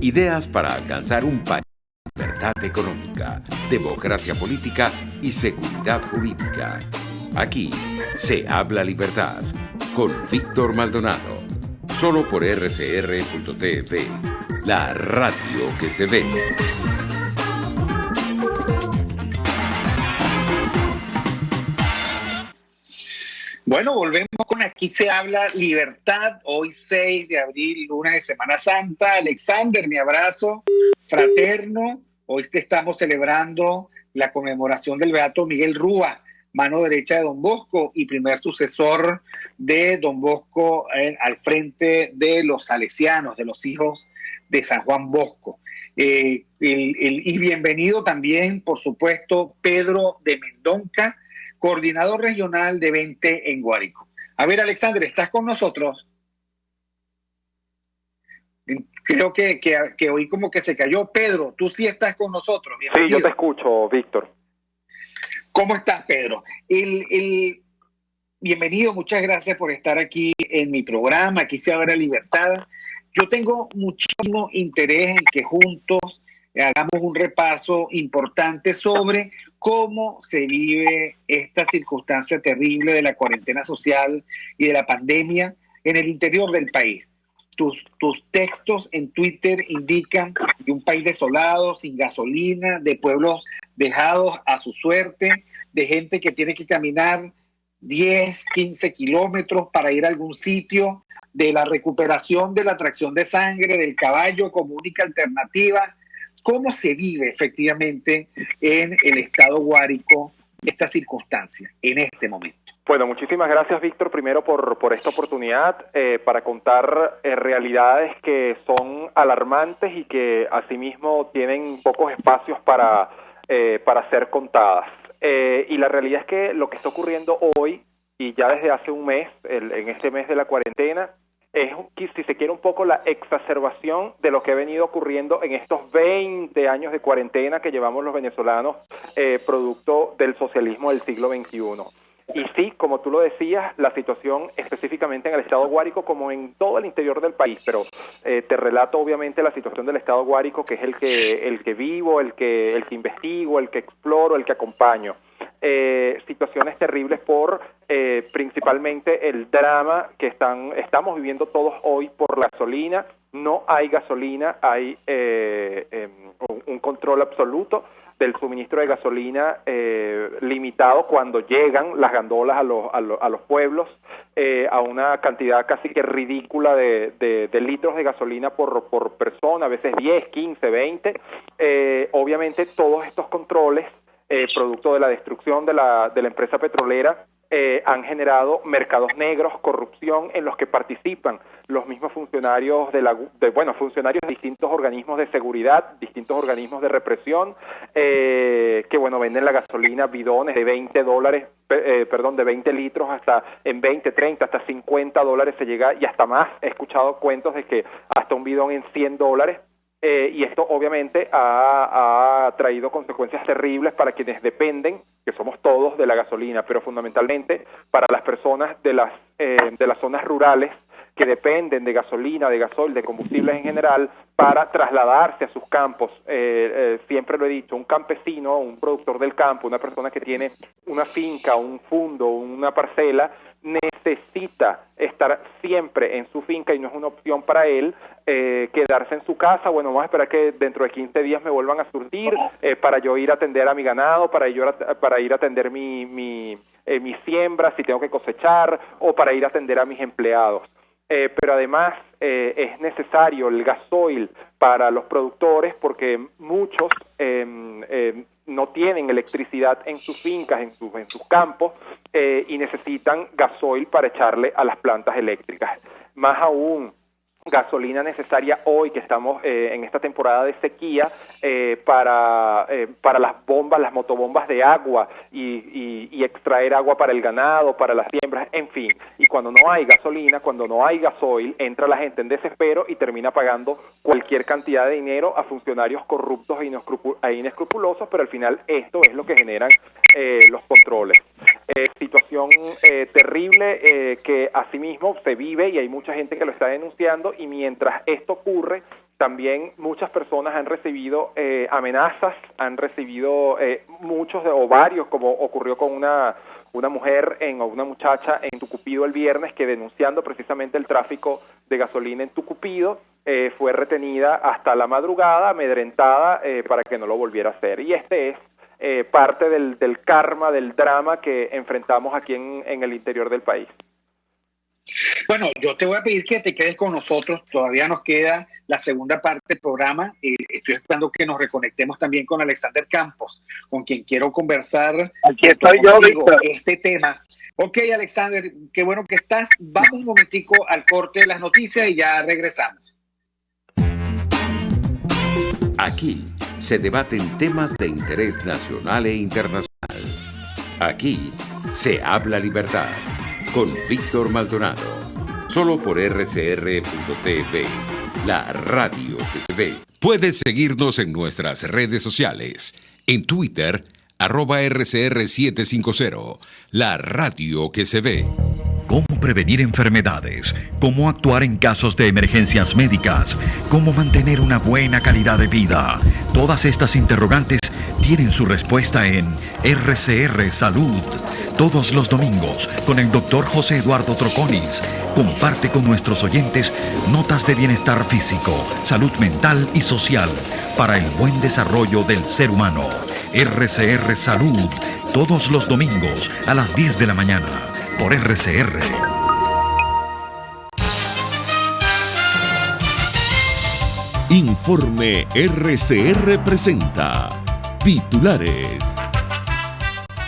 Ideas para alcanzar un país de libertad económica, democracia política y seguridad jurídica. Aquí se habla libertad con Víctor Maldonado. Solo por rcr.tv, la radio que se ve. Bueno, volvemos con Aquí se habla libertad. Hoy 6 de abril, luna de Semana Santa. Alexander, mi abrazo fraterno. Hoy te estamos celebrando la conmemoración del beato Miguel Rúa, mano derecha de Don Bosco y primer sucesor de Don Bosco al frente de los salesianos, de los hijos de San Juan Bosco. Y bienvenido también, por supuesto, Pedro de Mendonca, coordinador regional de 20 en Guárico. A ver, Alexander, ¿estás con nosotros? Creo que hoy como que se cayó. Pedro, tú sí estás con nosotros. Bienvenido. Sí, yo te escucho, Víctor. ¿Cómo estás, Pedro? Bienvenido, muchas gracias por estar aquí en mi programa. Aquí se habla libertad. Yo tengo muchísimo interés en que juntos hagamos un repaso importante sobre cómo se vive esta circunstancia terrible de la cuarentena social y de la pandemia en el interior del país. Tus textos en Twitter indican de un país desolado, sin gasolina, de pueblos dejados a su suerte, de gente que tiene que caminar 10, 15 kilómetros para ir a algún sitio, de la recuperación de la tracción de sangre, del caballo como única alternativa. ¿Cómo se vive efectivamente en el estado Guárico esta circunstancia en este momento? Bueno, muchísimas gracias, Víctor, primero por esta oportunidad para contar realidades que son alarmantes y que asimismo tienen pocos espacios para ser contadas. Y la realidad es que lo que está ocurriendo hoy y ya desde hace un mes, en este mes de la cuarentena, es, si se quiere, un poco la exacerbación de lo que ha venido ocurriendo en estos 20 años de cuarentena que llevamos los venezolanos, producto del socialismo del siglo XXI. Y sí, como tú lo decías, la situación específicamente en el estado Guárico, como en todo el interior del país, pero te relato obviamente la situación del estado Guárico, que es el que vivo, el que investigo, el que exploro, el que acompaño. Situaciones terribles por principalmente el drama que estamos viviendo todos hoy por la gasolina. No hay gasolina, hay un control absoluto del suministro de gasolina limitado cuando llegan las gandolas a los pueblos, a una cantidad casi que ridícula de litros de gasolina por persona, a veces 10, 15, 20. Obviamente todos estos controles, producto de la destrucción de la empresa petrolera, han generado mercados negros, corrupción en los que participan los mismos funcionarios funcionarios de distintos organismos de seguridad, distintos organismos de represión, que venden la gasolina, bidones de de 20 litros hasta en 20, 30, hasta $50 se llega, y hasta más. He escuchado cuentos de que hasta un bidón en $100. Y esto obviamente ha traído consecuencias terribles para quienes dependen, que somos todos, de la gasolina, pero fundamentalmente para las personas de las zonas rurales que dependen de gasolina, de gasoil, de combustibles en general, para trasladarse a sus campos. Siempre lo he dicho, un campesino, un productor del campo, una persona que tiene una finca, un fundo, una parcela, necesita estar siempre en su finca y no es una opción para él quedarse en su casa. Bueno, vamos a esperar que dentro de 15 días me vuelvan a surtir para yo ir a atender a mi ganado, para ir a atender mi siembra, si tengo que cosechar, o para ir a atender a mis empleados. Pero además es necesario el gasoil para los productores porque muchos no tienen electricidad en sus fincas, en sus campos, y necesitan gasoil para echarle a las plantas eléctricas. Más aún, gasolina necesaria hoy que estamos en esta temporada de sequía para las bombas, las motobombas de agua y extraer agua para el ganado, para las siembras, en fin. Y cuando no hay gasolina, cuando no hay gasoil, entra la gente en desespero y termina pagando cualquier cantidad de dinero a funcionarios corruptos e inescrupulosos, pero al final esto es lo que generan los controles. Situación terrible que asimismo se vive y hay mucha gente que lo está denunciando, y mientras esto ocurre, también muchas personas han recibido amenazas, han recibido muchos o varios, como ocurrió con una mujer o una muchacha en Tucupido el viernes, que denunciando precisamente el tráfico de gasolina en Tucupido, fue retenida hasta la madrugada, amedrentada para que no lo volviera a hacer. Y este es parte del karma, del drama que enfrentamos aquí en el interior del país. Bueno, yo te voy a pedir que te quedes con nosotros. Todavía nos queda la segunda parte del programa. Estoy esperando que nos reconectemos también con Alexander Campos, con quien quiero conversar. Aquí estoy yo, Víctor. Este tema. Ok, Alexander, qué bueno que estás. Vamos un momentico al corte de las noticias y ya regresamos. Aquí se debaten temas de interés nacional e internacional. Aquí se habla libertad. Con Víctor Maldonado, solo por RCR.tv, la radio que se ve. Puedes seguirnos en nuestras redes sociales, en Twitter, @RCR750, la radio que se ve. Cómo prevenir enfermedades, cómo actuar en casos de emergencias médicas, cómo mantener una buena calidad de vida. Todas estas interrogantes tienen su respuesta en RCR Salud. Todos los domingos, con el Dr. José Eduardo Troconis, comparte con nuestros oyentes notas de bienestar físico, salud mental y social para el buen desarrollo del ser humano. RCR Salud, todos los domingos a las 10 de la mañana, por RCR. Informe RCR presenta titulares.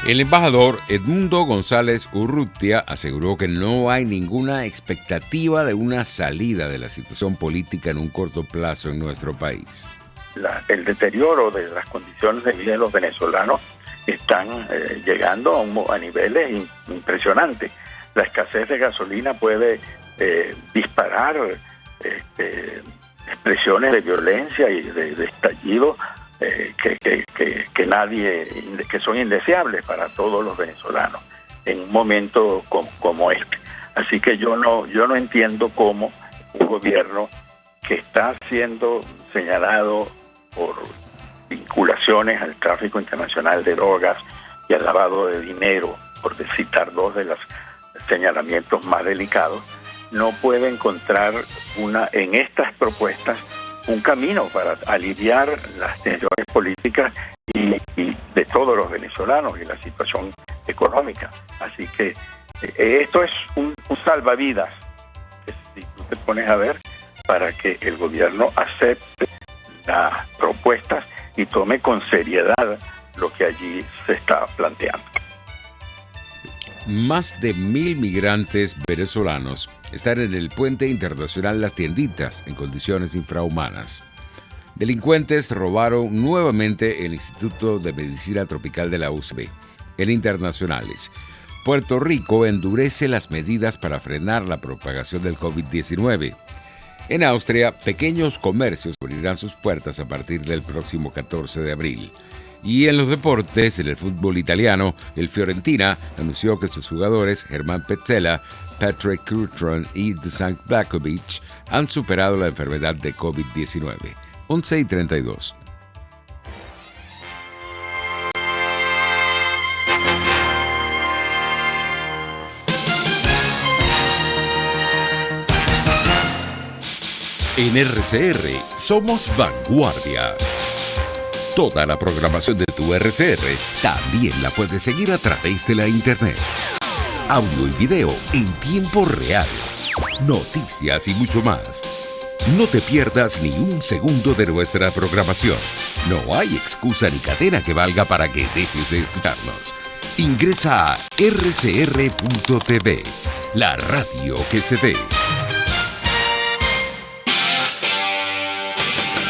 El embajador Edmundo González Urrutia aseguró que no hay ninguna expectativa de una salida de la situación política en un corto plazo en nuestro país. El deterioro de las condiciones de vida de los venezolanos están llegando a niveles impresionantes. La escasez de gasolina puede disparar expresiones de violencia y de estallido que son indeseables para todos los venezolanos en un momento como este. Así que yo no entiendo cómo un gobierno que está siendo señalado por vinculaciones al tráfico internacional de drogas y al lavado de dinero, por citar dos de los señalamientos más delicados, no puede encontrar en estas propuestas un camino para aliviar las tensiones políticas y de todos los venezolanos y la situación económica. Así que esto es un salvavidas, si tú te pones a ver, para que el gobierno acepte las propuestas y tome con seriedad lo que allí se está planteando. Más de 1,000 migrantes venezolanos están en el puente internacional Las Tienditas en condiciones infrahumanas. Delincuentes robaron nuevamente el Instituto de Medicina Tropical de la UCB. En internacionales, Puerto Rico endurece las medidas para frenar la propagación del COVID-19. En Austria, pequeños comercios abrirán sus puertas a partir del próximo 14 de abril. Y en los deportes, en el fútbol italiano, el Fiorentina anunció que sus jugadores, Germán Petzela, Patrick Courtron y Dusan Blakovic, han superado la enfermedad de COVID-19. 11:32. En RCR somos vanguardia. Toda la programación de tu RCR también la puedes seguir a través de la internet. Audio y video en tiempo real. Noticias y mucho más. No te pierdas ni un segundo de nuestra programación. No hay excusa ni cadena que valga para que dejes de escucharnos. Ingresa a rcr.tv, la radio que se ve.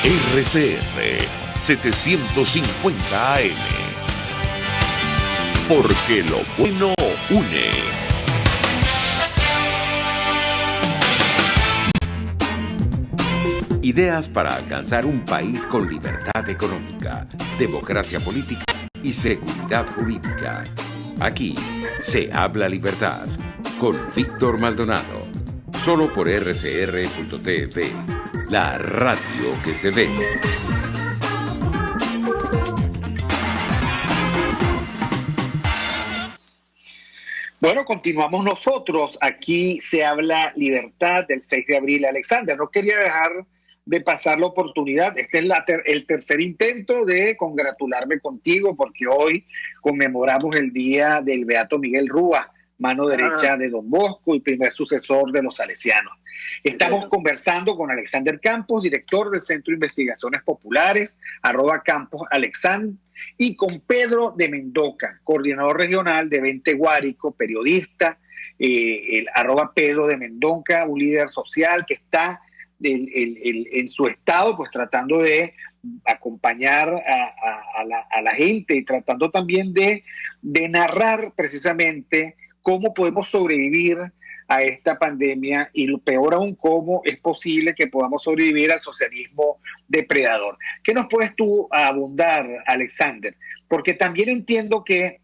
RCR 750 AM. Porque lo bueno une. Ideas para alcanzar un país con libertad económica, democracia política y seguridad jurídica. Aquí se habla libertad con Víctor Maldonado. Solo por rcr.tv, la radio que se ve. Bueno, continuamos nosotros. Aquí se habla Libertad del 6 de abril. Alexander, no quería dejar de pasar la oportunidad. Este es el tercer intento de congratularme contigo porque hoy conmemoramos el día del Beato Miguel Rúa, mano derecha de Don Bosco y primer sucesor de los salesianos. Estamos conversando con Alexander Campos, director del Centro de Investigaciones Populares, @CamposAlexand, y con Pedro de Mendoca, coordinador regional de Vente Guárico, periodista, el @Pedro de Mendoca, un líder social que está en su estado, pues tratando de acompañar a la gente y tratando también de narrar precisamente cómo podemos sobrevivir a esta pandemia y lo peor aún, cómo es posible que podamos sobrevivir al socialismo depredador. ¿Qué nos puedes tú abundar, Alexander? Porque también entiendo que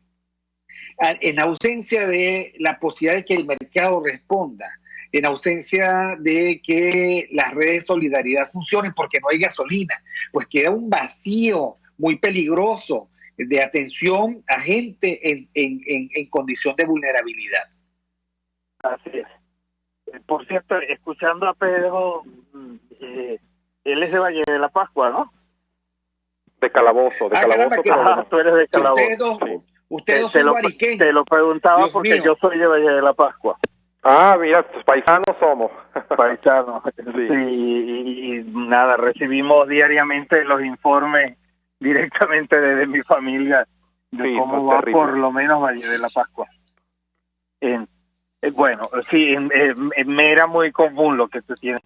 en ausencia de la posibilidad de que el mercado responda, en ausencia de que las redes de solidaridad funcionen porque no hay gasolina, pues queda un vacío muy peligroso de atención a gente en condición de vulnerabilidad. Así es. Por cierto, escuchando a Pedro, él es de Valle de la Pascua, ¿no? De Calabozo, Caramba, pero tú eres de Calabozo. Ustedes dos son guariqueños. Te lo preguntaba Dios porque mío. yo soy de Valle de la Pascua. Ah, mira, pues paisanos somos. Paisanos. Sí. Sí, y nada, recibimos diariamente los informes directamente desde mi familia de Sí, cómo pues va terrible. por lo menos Valle de la Pascua. Bueno, sí, me era muy común lo que tú tienes.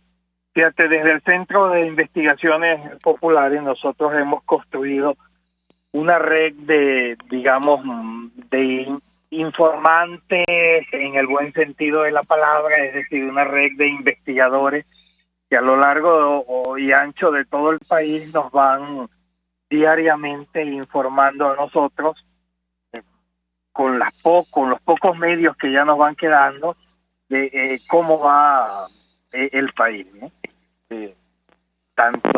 Fíjate, desde el Centro de Investigaciones Populares nosotros hemos construido una red de, digamos, de informantes en el buen sentido de la palabra, es decir, una red de investigadores que a lo largo y ancho de todo el país nos van diariamente informando a nosotros con los pocos medios que ya nos van quedando de cómo va el país, ¿no? Tanto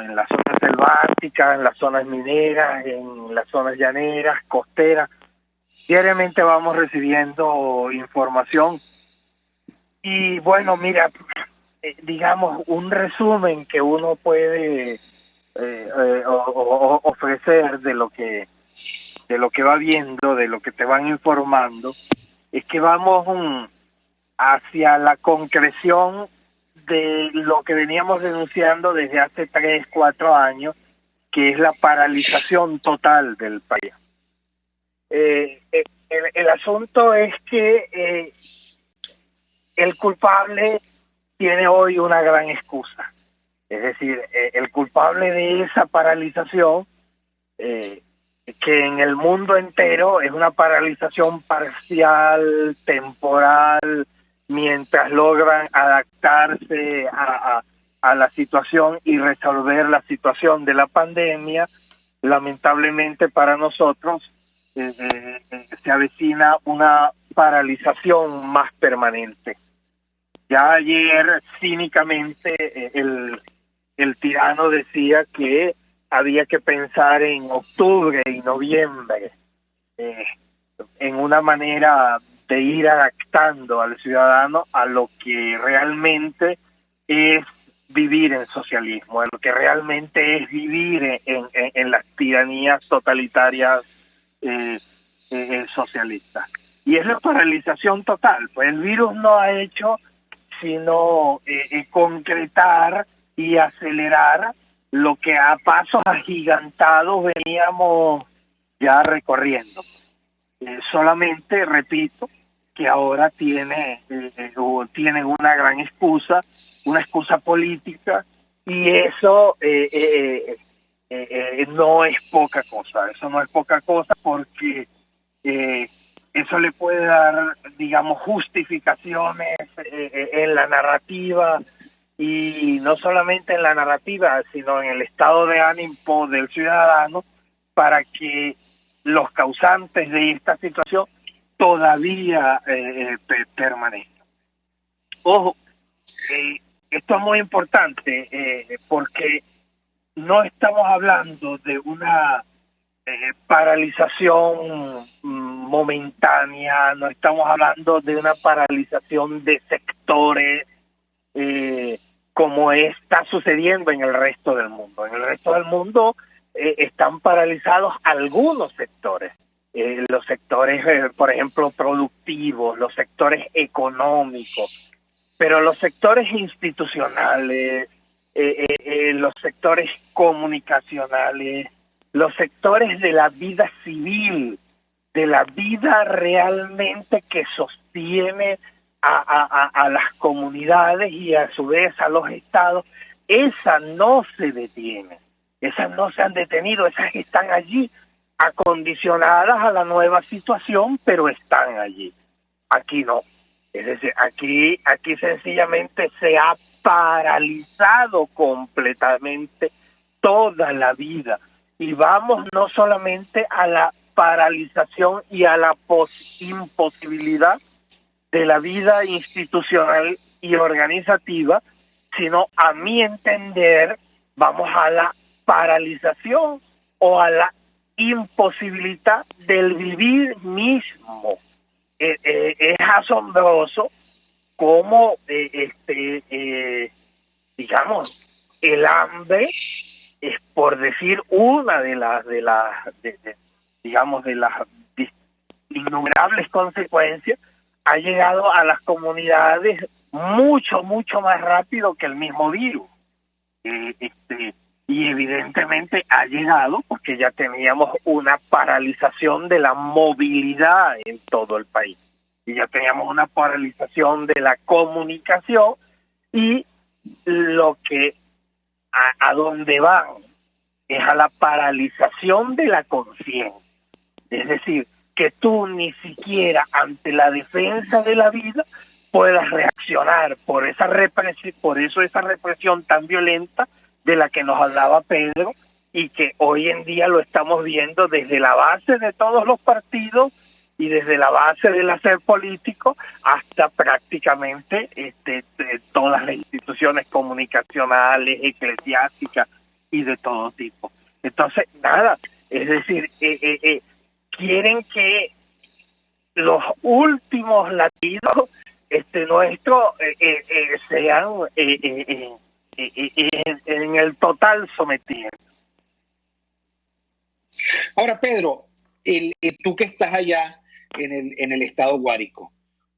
en las zonas selváticas, en las zonas mineras, en las zonas llaneras, costeras. Diariamente vamos recibiendo información. Y bueno, mira, digamos, un resumen que uno puede ofrecer de lo que va viendo, de lo que te van informando, es que vamos hacia la concreción de lo que veníamos denunciando desde hace 3, 4 años, que es la paralización total del país. El asunto es que el culpable tiene hoy una gran excusa. Es decir, el culpable de esa paralización, que en el mundo entero es una paralización parcial, temporal, mientras logran adaptarse a la situación y resolver la situación de la pandemia. Lamentablemente para nosotros se avecina una paralización más permanente. Ya ayer cínicamente el tirano decía que había que pensar en octubre y noviembre, en una manera de ir adaptando al ciudadano a lo que realmente es vivir en socialismo, a lo que realmente es vivir en las tiranías totalitarias socialistas. Y es la paralización total, pues el virus no ha hecho sino concretar y acelerar lo que a pasos agigantados veníamos ya recorriendo. Solamente, repito, que ahora tienen una gran excusa, una excusa política, y eso no es poca cosa. Eso no es poca cosa porque eso le puede dar, digamos, justificaciones en la narrativa, y no solamente en la narrativa, sino en el estado de ánimo del ciudadano, para que los causantes de esta situación todavía permanezcan. Ojo, esto es muy importante porque no estamos hablando de una paralización momentánea, no estamos hablando de una paralización de sectores como está sucediendo en el resto del mundo. En el resto del mundo están paralizados algunos sectores. Los sectores, por ejemplo, productivos, los sectores económicos, pero los sectores institucionales, los sectores comunicacionales, los sectores de la vida civil, de la vida realmente que sostiene a las comunidades y a su vez a los estados, esas no se detienen, esas no se han detenido, esas están allí acondicionadas a la nueva situación, pero están allí. Aquí no. Es decir, aquí sencillamente se ha paralizado completamente toda la vida. Y vamos no solamente a la paralización y a la imposibilidad de la vida institucional y organizativa, sino, a mi entender, vamos a la paralización o a la imposibilidad del vivir mismo. Es asombroso cómo, digamos, el hambre es, por decir, una de las innumerables consecuencias, ha llegado a las comunidades mucho más rápido que el mismo virus. Y evidentemente ha llegado porque ya teníamos una paralización de la movilidad en todo el país. Y ya teníamos una paralización de la comunicación y lo que a donde van es a la paralización de la conciencia. Es decir, que tú ni siquiera ante la defensa de la vida puedas reaccionar por esa represión tan violenta de la que nos hablaba Pedro, y que hoy en día lo estamos viendo desde la base de todos los partidos y desde la base del hacer político hasta prácticamente todas las instituciones comunicacionales, eclesiásticas y de todo tipo. Entonces, nada, es decir, quieren que los últimos latidos nuestros sean en el total sometimiento. Ahora, Pedro, tú que estás allá en el estado Guárico,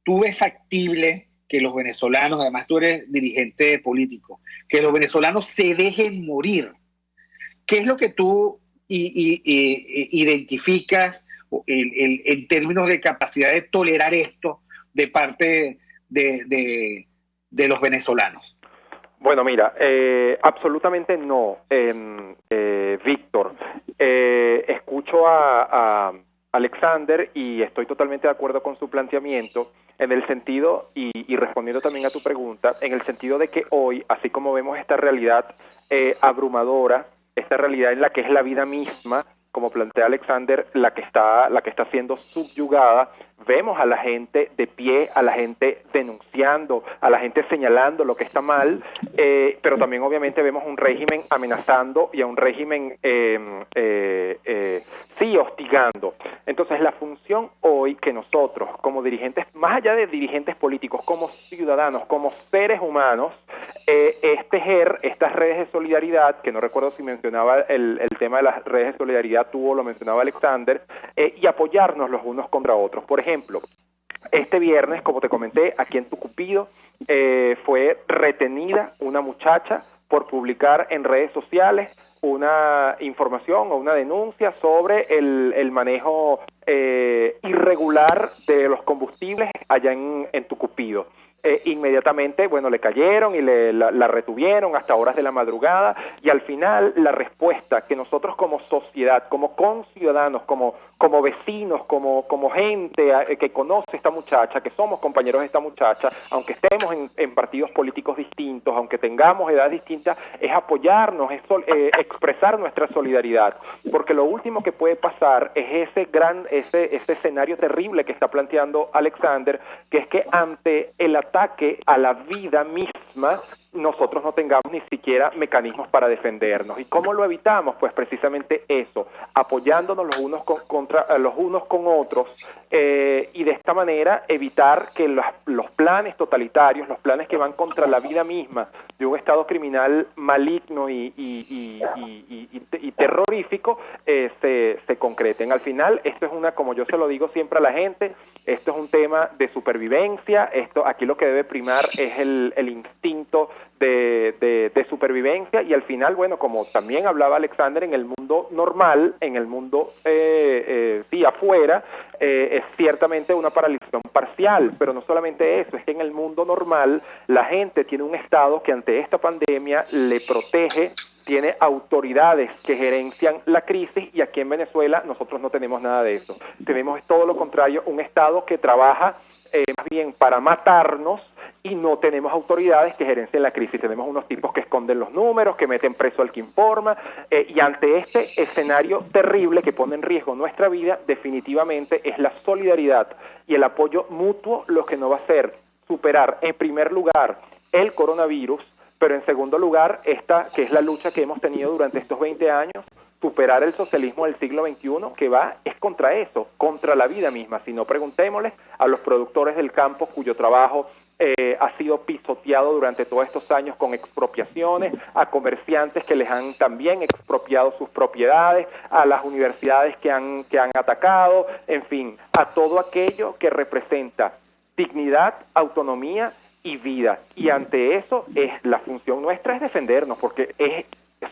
¿tú ves factible que los venezolanos, además tú eres dirigente político, que los venezolanos se dejen morir? ¿Qué es lo que tú identificas en términos de capacidad de tolerar esto de parte de los venezolanos? Bueno, mira, absolutamente no, Víctor. Escucho a Alexander y estoy totalmente de acuerdo con su planteamiento en el sentido, y respondiendo también a tu pregunta, en el sentido de que hoy, así como vemos esta realidad abrumadora, esta realidad en la que es la vida misma, como plantea Alexander, la que está siendo subyugada, vemos a la gente de pie, a la gente denunciando, a la gente señalando lo que está mal, pero también obviamente vemos un régimen amenazando y a un régimen hostigando. Entonces la función hoy que nosotros como dirigentes, más allá de dirigentes políticos, como ciudadanos, como seres humanos, es tejer estas redes de solidaridad, que no recuerdo si mencionaba el tema de las redes de solidaridad, tú o lo mencionaba Alexander, y apoyarnos los unos contra otros. Por ejemplo, este viernes, como te comenté, aquí en Tucupido, fue retenida una muchacha por publicar en redes sociales una información o una denuncia sobre el manejo irregular de los combustibles allá en Tucupido. Inmediatamente, bueno, le cayeron y la retuvieron hasta horas de la madrugada, y al final la respuesta que nosotros como sociedad, como conciudadanos, como vecinos, como gente que conoce a esta muchacha, que somos compañeros de esta muchacha, aunque estemos en partidos políticos distintos, aunque tengamos edades distintas, es apoyarnos, es expresar nuestra solidaridad, porque lo último que puede pasar es ese escenario terrible que está planteando Alexander, que es que ante el ataque a la vida misma, nosotros no tengamos ni siquiera mecanismos para defendernos. ¿Y cómo lo evitamos? Pues precisamente eso, apoyándonos los unos con otros, y de esta manera evitar que los planes totalitarios, los planes que van contra la vida misma de un Estado criminal maligno y terrorífico se concreten. Al final, esto es como yo se lo digo siempre a la gente, esto es un tema de supervivencia. Aquí lo que debe primar es el instinto de supervivencia, y al final, bueno, como también hablaba Alexander, en el mundo normal, en el mundo afuera, es ciertamente una paralización parcial, pero no solamente eso, es que en el mundo normal la gente tiene un Estado que ante esta pandemia le protege, tiene autoridades que gerencian la crisis, y aquí en Venezuela nosotros no tenemos nada de eso. Tenemos todo lo contrario, un Estado que trabaja más bien para matarnos, y no tenemos autoridades que gerencien la crisis. Tenemos unos tipos que esconden los números, que meten preso al que informa, y ante este escenario terrible que pone en riesgo nuestra vida, definitivamente es la solidaridad y el apoyo mutuo lo que nos va a hacer superar, en primer lugar, el coronavirus, pero en segundo lugar, esta que es la lucha que hemos tenido durante estos 20 años, superar el socialismo del siglo XXI, que es contra eso, contra la vida misma. Si no, preguntémosles a los productores del campo cuyo trabajo ha sido pisoteado durante todos estos años con expropiaciones, a comerciantes que les han también expropiado sus propiedades, a las universidades que han atacado, en fin, a todo aquello que representa dignidad, autonomía y vida. Y ante eso, la función nuestra es defendernos, porque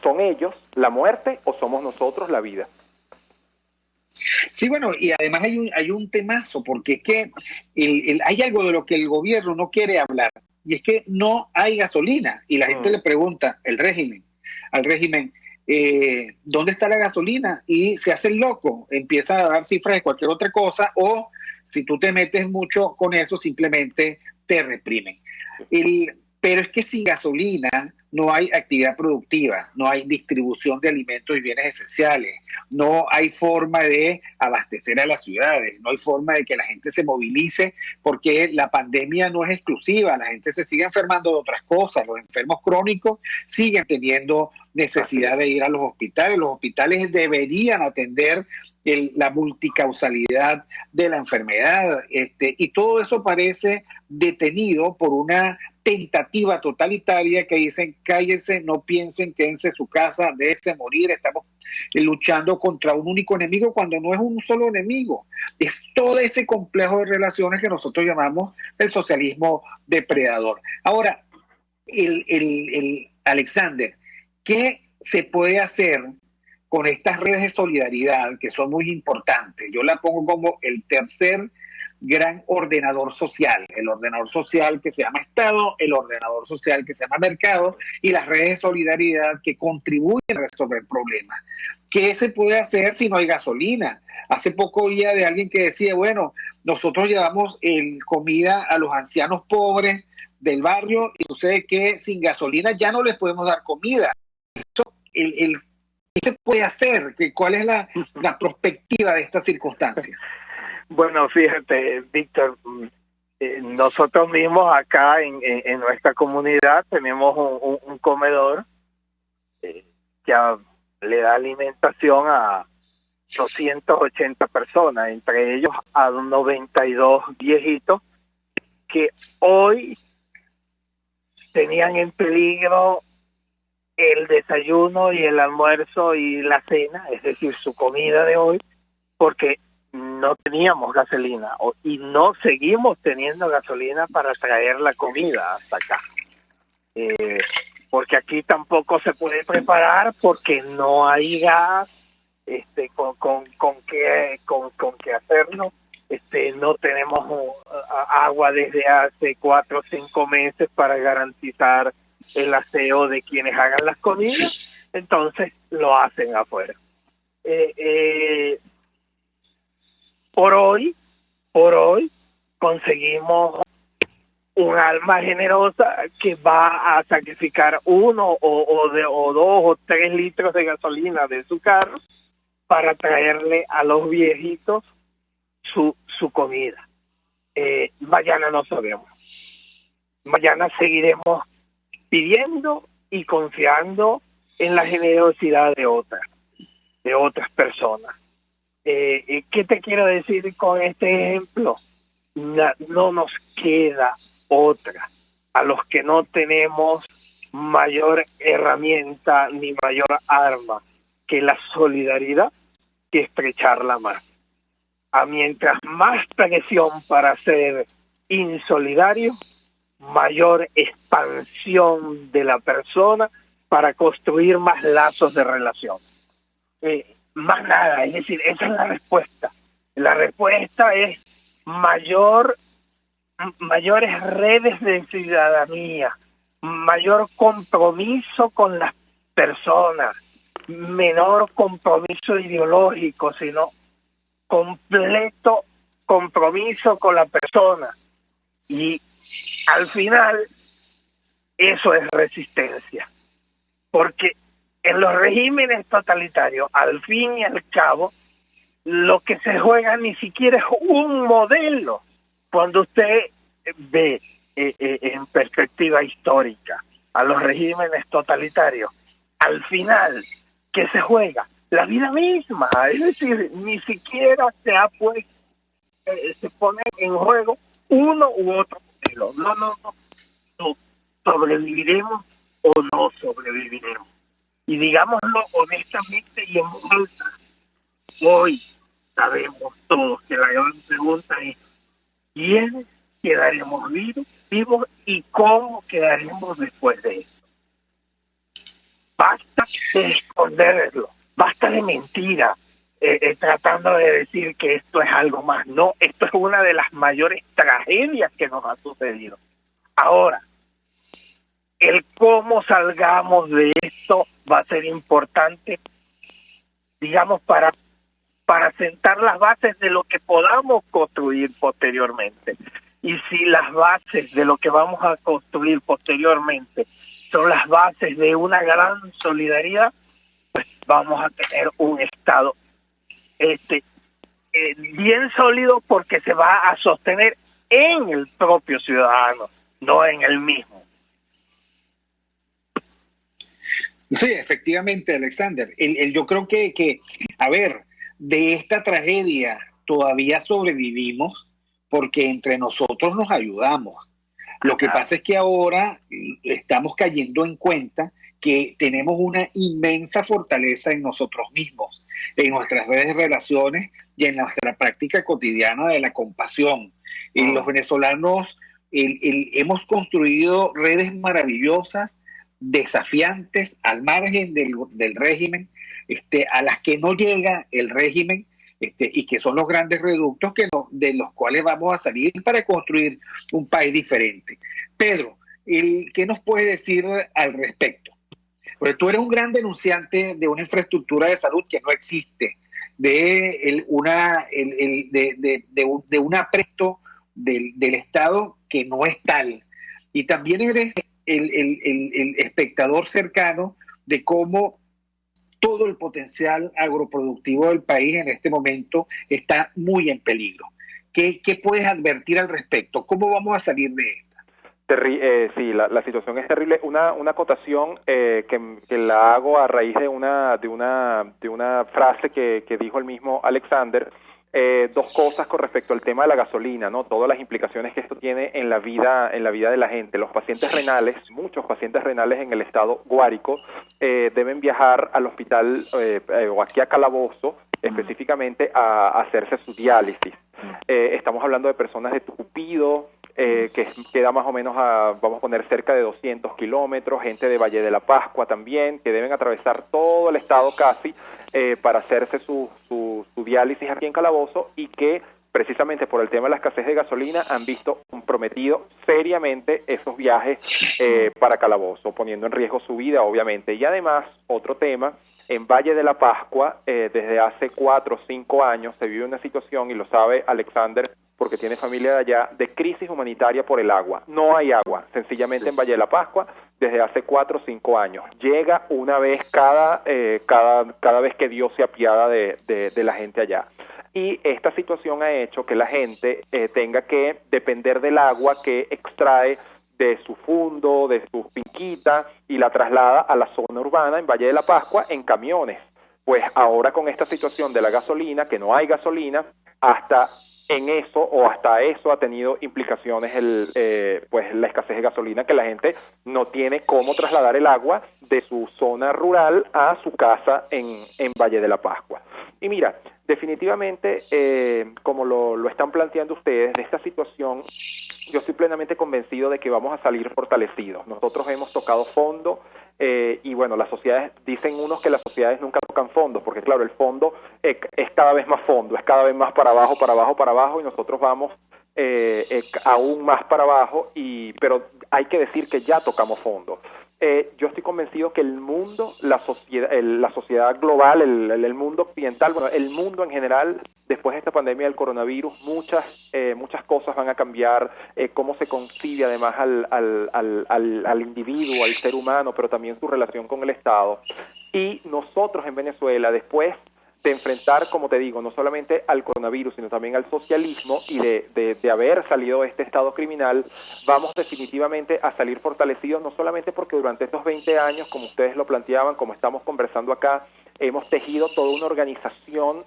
¿son ellos la muerte o somos nosotros la vida? Sí, bueno, y además hay un temazo, porque es que hay algo de lo que el gobierno no quiere hablar, y es que no hay gasolina, y la gente le pregunta al régimen, ¿dónde está la gasolina? Y se hace el loco, empieza a dar cifras de cualquier otra cosa, o si tú te metes mucho con eso, simplemente te reprimen. Pero es que sin gasolina no hay actividad productiva, no hay distribución de alimentos y bienes esenciales, no hay forma de abastecer a las ciudades, no hay forma de que la gente se movilice, porque la pandemia no es exclusiva, la gente se sigue enfermando de otras cosas, los enfermos crónicos siguen teniendo necesidad de ir a los hospitales deberían atender la multicausalidad de la enfermedad, y todo eso parece detenido por una tentativa totalitaria que dicen: cállense, no piensen, quédense en su casa, déjense morir, estamos luchando contra un único enemigo, cuando no es un solo enemigo, es todo ese complejo de relaciones que nosotros llamamos el socialismo depredador. Ahora, Alexander, ¿qué se puede hacer con estas redes de solidaridad que son muy importantes? Yo la pongo como el tercer gran ordenador social, el ordenador social que se llama Estado, el ordenador social que se llama mercado, y las redes de solidaridad que contribuyen a resolver problemas. ¿Qué se puede hacer si no hay gasolina? Hace poco oía de alguien que decía: bueno, nosotros llevamos comida a los ancianos pobres del barrio, y sucede que sin gasolina ya no les podemos dar comida. ¿Qué se puede hacer? ¿Cuál es la perspectiva de esta circunstancia? Bueno, fíjate, Víctor, nosotros mismos acá en nuestra comunidad tenemos un comedor que le da alimentación a 280 personas, entre ellos a 92 viejitos que hoy tenían en peligro el desayuno y el almuerzo y la cena, es decir, su comida de hoy, porque no teníamos gasolina y no seguimos teniendo gasolina para traer la comida hasta acá, porque aquí tampoco se puede preparar porque no hay gas, con qué hacerlo, no tenemos agua desde hace 4 o 5 meses para garantizar el aseo de quienes hagan las comidas, entonces lo hacen afuera. Por hoy conseguimos un alma generosa que va a sacrificar 1 o 2 o 3 litros de gasolina de su carro para traerle a los viejitos su comida. Mañana no sabemos. Mañana seguiremos pidiendo y confiando en la generosidad de otras personas. ¿Qué te quiero decir con este ejemplo? No nos queda otra a los que no tenemos mayor herramienta ni mayor arma que la solidaridad, que estrechar la mano. Mientras más presión para ser insolidario, mayor expansión de la persona para construir más lazos de relación. Más nada, es decir, esa es la respuesta. La respuesta es mayores redes de ciudadanía, mayor compromiso con las personas, menor compromiso ideológico, sino completo compromiso con la persona. Y al final, eso es resistencia. Porque en los regímenes totalitarios, al fin y al cabo, lo que se juega ni siquiera es un modelo. Cuando usted ve en perspectiva histórica a los regímenes totalitarios, al final, ¿qué se juega? La vida misma. Es decir, ni siquiera se pone en juego uno u otro modelo. No. ¿Sobreviviremos o no sobreviviremos? Y digámoslo honestamente y en voz alta, hoy sabemos todos que la gran pregunta es ¿quiénes quedaremos vivos y cómo quedaremos después de eso? Basta de esconderlo, basta de mentira, tratando de decir que esto es algo más. No, esto es una de las mayores tragedias que nos ha sucedido. Ahora, el cómo salgamos de esto va a ser importante, digamos, para sentar las bases de lo que podamos construir posteriormente. Y si las bases de lo que vamos a construir posteriormente son las bases de una gran solidaridad, pues vamos a tener un Estado bien sólido, porque se va a sostener en el propio ciudadano, no en el mismo. Sí, efectivamente, Alexander. Yo creo que, a ver, de esta tragedia todavía sobrevivimos porque entre nosotros nos ayudamos. Lo que pasa es que ahora estamos cayendo en cuenta que tenemos una inmensa fortaleza en nosotros mismos, en nuestras redes de relaciones y en nuestra práctica cotidiana de la compasión. Los venezolanos hemos construido redes maravillosas, desafiantes, al margen del régimen, a las que no llega el régimen, y que son los grandes reductos de los cuales vamos a salir para construir un país diferente. Pedro, ¿qué nos puedes decir al respecto? Porque tú eres un gran denunciante de una infraestructura de salud que no existe, de un apresto del Estado que no es tal, y también eres el espectador cercano de cómo todo el potencial agroproductivo del país en este momento está muy en peligro. ¿Qué puedes advertir al respecto? ¿Cómo vamos a salir de esta? Sí, la situación es terrible. Una acotación que la hago a raíz de una frase que dijo el mismo Alexander. Dos cosas con respecto al tema de la gasolina, ¿no? Todas las implicaciones que esto tiene en la vida de la gente. Los pacientes renales, muchos pacientes renales en el estado Guárico, deben viajar al hospital o aquí a Calabozo, específicamente a hacerse su diálisis. Estamos hablando de personas de Tucupido, que queda más o menos vamos a poner cerca de 200 kilómetros, gente de Valle de la Pascua también, que deben atravesar todo el estado casi para hacerse su diálisis aquí en Calabozo, y que precisamente por el tema de la escasez de gasolina han visto comprometido seriamente esos viajes para Calabozo, poniendo en riesgo su vida, obviamente. Y además, otro tema, en Valle de la Pascua, desde hace 4 o 5 años se vive una situación, y lo sabe Alexander porque tiene familia de allá, de crisis humanitaria por el agua. No hay agua, sencillamente en Valle de la Pascua, desde hace 4 o 5 años. Llega una vez cada vez que Dios se apiada de la gente allá. Y esta situación ha hecho que la gente tenga que depender del agua que extrae de su fundo, de sus finquitas, y la traslada a la zona urbana en Valle de la Pascua en camiones. Pues ahora con esta situación de la gasolina, que no hay gasolina, hasta eso ha tenido implicaciones pues la escasez de gasolina, que la gente no tiene cómo trasladar el agua de su zona rural a su casa en Valle de la Pascua. Y mira, definitivamente, como lo están planteando ustedes, de esta situación, yo estoy plenamente convencido de que vamos a salir fortalecidos. Nosotros hemos tocado fondo, y bueno, las sociedades, dicen unos que las sociedades nunca tocan fondo, porque claro, el fondo es cada vez más fondo, es cada vez más para abajo, y nosotros vamos aún más para abajo, pero hay que decir que ya tocamos fondo. Yo estoy convencido que el mundo, la sociedad global, el mundo occidental, bueno, el mundo en general, después de esta pandemia del coronavirus, muchas cosas van a cambiar, cómo se concibe además al individuo, al ser humano, pero también su relación con el Estado. Y nosotros en Venezuela, después de enfrentar, como te digo, no solamente al coronavirus, sino también al socialismo, y de haber salido de este estado criminal, vamos definitivamente a salir fortalecidos, no solamente porque durante estos 20 años, como ustedes lo planteaban, como estamos conversando acá, hemos tejido toda una organización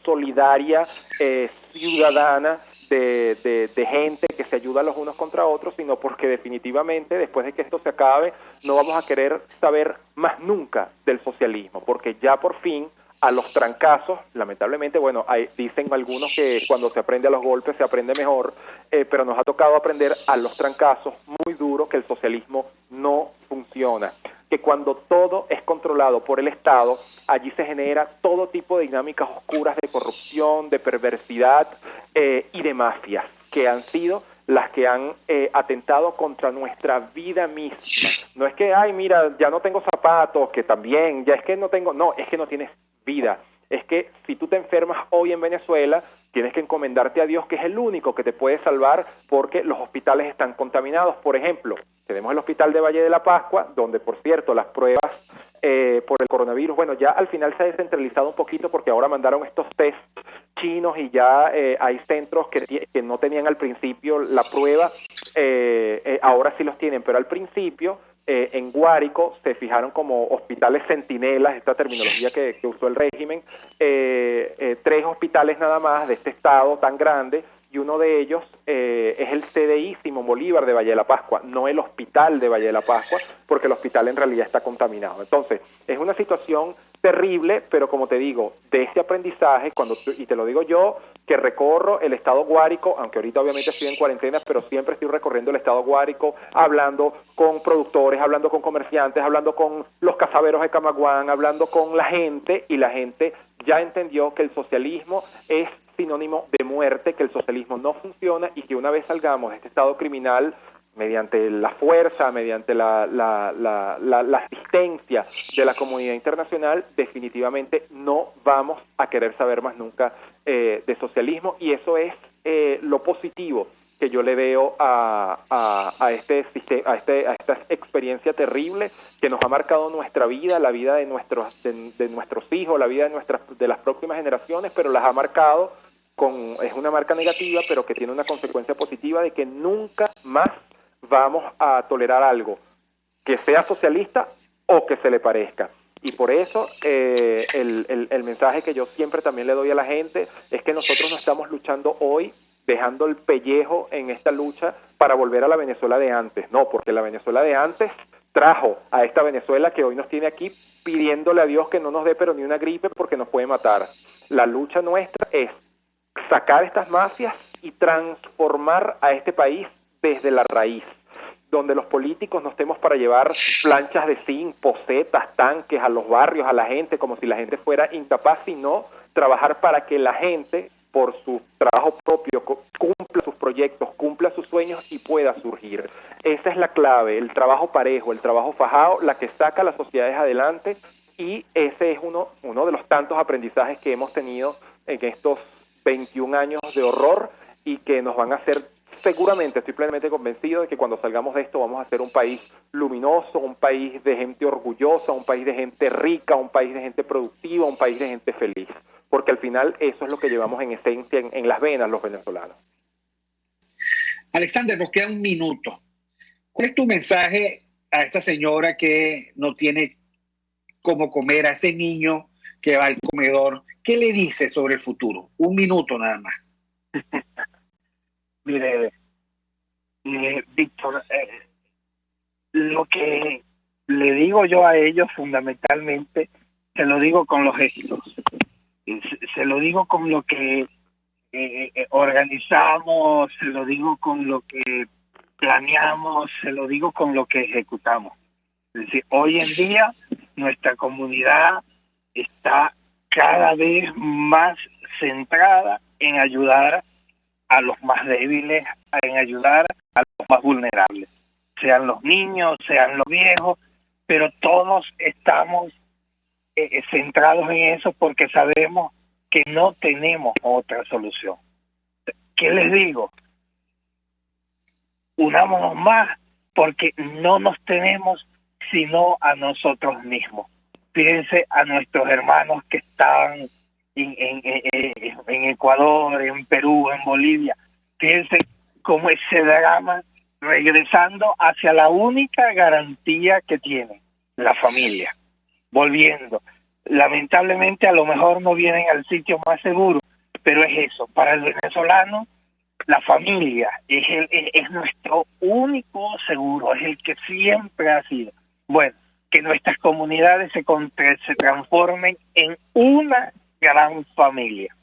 solidaria, ciudadana, de gente que se ayuda los unos contra otros, sino porque definitivamente, después de que esto se acabe, no vamos a querer saber más nunca del socialismo, porque ya por fin, a los trancazos, lamentablemente, bueno, dicen algunos que cuando se aprende a los golpes se aprende mejor, pero nos ha tocado aprender a los trancazos muy duro que el socialismo no funciona, que cuando todo es controlado por el Estado, allí se genera todo tipo de dinámicas oscuras de corrupción, de perversidad y de mafias, que han sido las que han atentado contra nuestra vida misma. No es que, ay, mira, ya no tengo zapatos, que también, ya es que no tengo, no, es que no tienes vida. Es que si tú te enfermas hoy en Venezuela, tienes que encomendarte a Dios, que es el único que te puede salvar, porque los hospitales están contaminados. Por ejemplo, tenemos el hospital de Valle de la Pascua, donde, por cierto, las pruebas por el coronavirus, bueno, ya al final se ha descentralizado un poquito, porque ahora mandaron estos test chinos y ya hay centros que no tenían al principio la prueba, ahora sí los tienen, pero al principio en Guárico se fijaron como hospitales centinelas, esta terminología que usó el régimen, 3 hospitales nada más de este estado tan grande, y uno de ellos es el CDI Simón Bolívar de Valle de la Pascua, no el hospital de Valle de la Pascua, porque el hospital en realidad está contaminado. Entonces, es una situación terrible, pero como te digo, de este aprendizaje, y te lo digo yo, que recorro el estado Guárico, aunque ahorita obviamente estoy en cuarentena, pero siempre estoy recorriendo el estado Guárico, hablando con productores, hablando con comerciantes, hablando con los cazaberos de Camaguán, hablando con la gente, y la gente ya entendió que el socialismo es sinónimo de muerte, que el socialismo no funciona, y que una vez salgamos de este estado criminal, mediante la fuerza, mediante la asistencia de la comunidad internacional, definitivamente no vamos a querer saber más nunca de socialismo, y eso es lo positivo que yo le veo a esta experiencia terrible que nos ha marcado nuestra vida, la vida de nuestros hijos, la vida de las próximas generaciones, pero las ha marcado es una marca negativa, pero que tiene una consecuencia positiva de que nunca más vamos a tolerar algo que sea socialista o que se le parezca. Y por eso el mensaje que yo siempre también le doy a la gente es que nosotros no estamos luchando hoy dejando el pellejo en esta lucha para volver a la Venezuela de antes. No, porque la Venezuela de antes trajo a esta Venezuela que hoy nos tiene aquí pidiéndole a Dios que no nos dé pero ni una gripe porque nos puede matar. La lucha nuestra es sacar estas mafias y transformar a este país desde la raíz, donde los políticos no estemos para llevar planchas de zinc, posetas, tanques a los barrios, a la gente, como si la gente fuera incapaz, sino trabajar para que la gente, por su trabajo propio, cumpla sus proyectos, cumpla sus sueños y pueda surgir. Esa es la clave, el trabajo parejo, el trabajo fajado, la que saca a las sociedades adelante, y ese es uno de los tantos aprendizajes que hemos tenido en estos 21 años de horror, y que nos van a hacer, seguramente, estoy plenamente convencido de que cuando salgamos de esto vamos a ser un país luminoso, un país de gente orgullosa, un país de gente rica, un país de gente productiva, un país de gente feliz, porque al final eso es lo que llevamos en esencia en las venas los venezolanos. Alexander, nos queda un minuto. ¿Cuál es tu mensaje a esta señora que no tiene cómo comer, a ese niño que va al comedor? ¿Qué le dice sobre el futuro? 1 minuto nada más. Mire, Víctor, lo que le digo yo a ellos fundamentalmente, se lo digo con los gestos, se lo digo con lo que organizamos, se lo digo con lo que planeamos, se lo digo con lo que ejecutamos. Es decir, hoy en día nuestra comunidad está cada vez más centrada en ayudar a los más débiles, en ayudar a los más vulnerables, sean los niños, sean los viejos, pero todos estamos centrados en eso porque sabemos que no tenemos otra solución. ¿Qué les digo? Unámonos más porque no nos tenemos sino a nosotros mismos. Fíjense a nuestros hermanos que están en Ecuador, en Perú, en Bolivia. Fíjense cómo ese drama regresando hacia la única garantía que tienen, la familia. Volviendo. Lamentablemente a lo mejor no vienen al sitio más seguro, pero es eso. Para el venezolano, la familia es nuestro único seguro, es el que siempre ha sido. Bueno, que nuestras comunidades se transformen en una gran familia.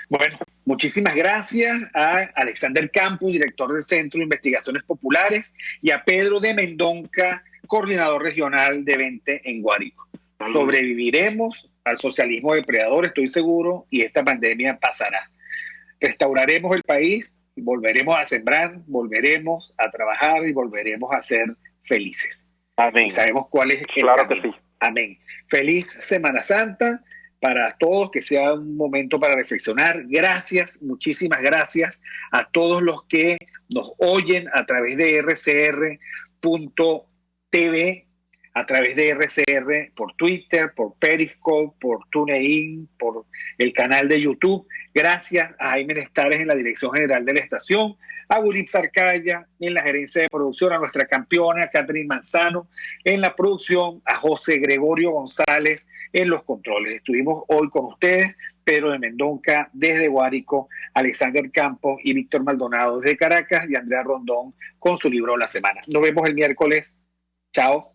Bueno, muchísimas gracias a Alexander Campos, director del Centro de Investigaciones Populares, y a Pedro de Mendonca, coordinador regional de Vente en Guárico. Sobreviviremos al socialismo depredador, estoy seguro, y esta pandemia pasará. Restauraremos el país y volveremos a sembrar, volveremos a trabajar y volveremos a ser felices. Amén. Y sabemos cuál es el camino. Que sí. Amén. Feliz Semana Santa para todos, que sea un momento para reflexionar. Gracias, muchísimas gracias a todos los que nos oyen a través de rcr.tv, a través de RCR por Twitter, por Periscope, por TuneIn, por el canal de YouTube. Gracias a Jaime Nestares en la dirección general de la estación, a Wilip Sarcaya en la gerencia de producción, a nuestra campeona Catherine Manzano en la producción, a José Gregorio González en los controles. Estuvimos hoy con ustedes, Pedro de Mendonca desde Guárico, Alexander Campos y Víctor Maldonado desde Caracas, y Andrea Rondón con su libro La Semana. Nos vemos el miércoles. Chao.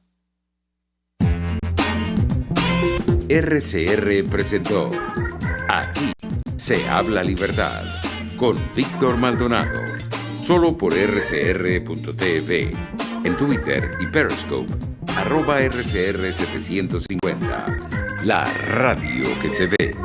RCR presentó Aquí se habla libertad con Víctor Maldonado, solo por rcr.tv, en Twitter y Periscope, @RCR750, la radio que se ve.